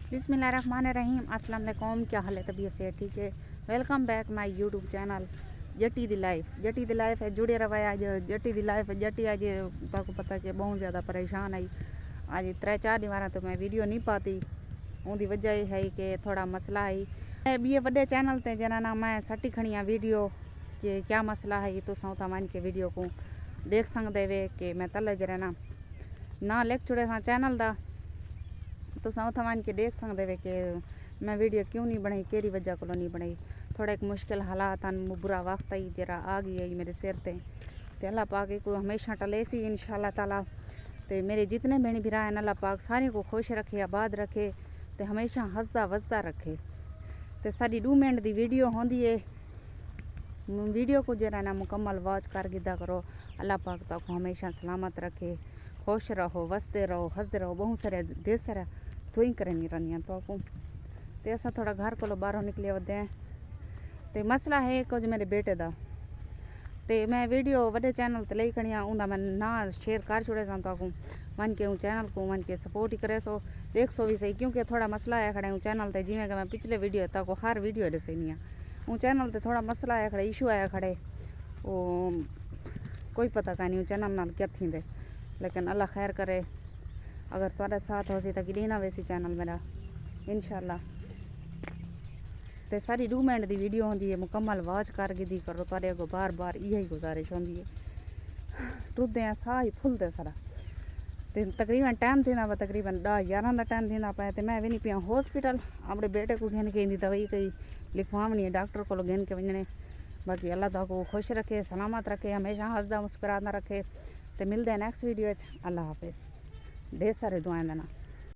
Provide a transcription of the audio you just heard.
बिस्मिल्लाहिर्रहमानिर्रहीम। अस्सलाम वालेकुम। क्या हाल है? तबीयत से ठीक है? Welcome back my YouTube channel Jatti the life. Jatti the life है जुड़े रहे अज जट्टी दी लाइफ जट्टी अज तक पता कि बहुत ज़्यादा परेशान आई। अज 3-4 दिन तो मैं वीडियो नहीं पाती। उनकी वजह है कि थोड़ा मसला है बी वे चैनल ते जना ना मैं सटी खड़ी हाँ वीडियो कि क्या मसला है तो सौता मान के वीडियो को देख सकते वे कि मैं तले जरा ना लिख छुड़े सा चैनल का तो सौथा मान के देख सकते वे कि मैं वीडियो क्यों नहीं बनाई, केरी वजह को नहीं बनाई। थोड़ा एक मुश्किल हालात बुरा वक्त आई जरा आ गई है मेरे सिर ते अल्लाह पाक को हमेशा टले सी इंशाअल्लाह ताला। तो मेरे जितने भैन भरा हैं अल्लाह पाक सारे को खुश रखे, आबाद रखे, तो हमेशा हंसदा वसदा रखे। तो साड़ी 2 मिनट की वीडियो होंगी है, वीडियो को जरा ना मुकम्मल वॉच कर गिदा करो। अल्लाह पाक तो हमेशा सलामत रखे, खुश रहो, वसते रहो, हंसते रहो। बहुत सारे ढेर सारा तो ही करनी रही तो असा थोड़ा घर को बाहरों निकले वदे हैं। तो मसला है कुछ मेरे बेटे का, तो मैं वीडियो वे चैनल ते ले खड़ी हाँ उनका मैं ना शेयर कर छुड़े सा तो मन के चैनल को मन के सपोर्ट ही करे सो देख सो भी सही, क्योंकि थोड़ा मसला है खड़े चैनल ते जिमें कि मैं पिछले वीडियो तक हर वीडियो दे सही हूँ चैनल ते थोड़ा मसला है खड़े, इशू आया खड़े वो कोई पता का नहीं चैनल नाल क्या थी दे, लेकिन अल्लाह खैर करे। अगर तुम्हारा साथ हो सी तो कि ना वैसी चैनल मेरा इंशाअल्लाह। तो सारी 2 मिनट की वीडियो होंगी है, मुकम्मल वॉच कर दी करो। तुरे अगो बार बार यही गुजारिश होंगी है। टुरदे हैं साह ही फुलते सारा तो तकरीबन टाइम थी तकरीबन 10-11 का टाइम थी पाए तो मैं भी नहीं पिया हॉस्पिटल अपने बेटे को घेन के दवाई कई लिखवावनी है डॉक्टर को घेन के वजने। बाकी अल्लाह ताला को खुश रखे, सलामत रखे, हमेशा हंसदा मुस्कुराता रखे। तो मिलते हैं नेक्स्ट वीडियो। अल्लाह हाफिज़। ढेर सारे दुआएं देना।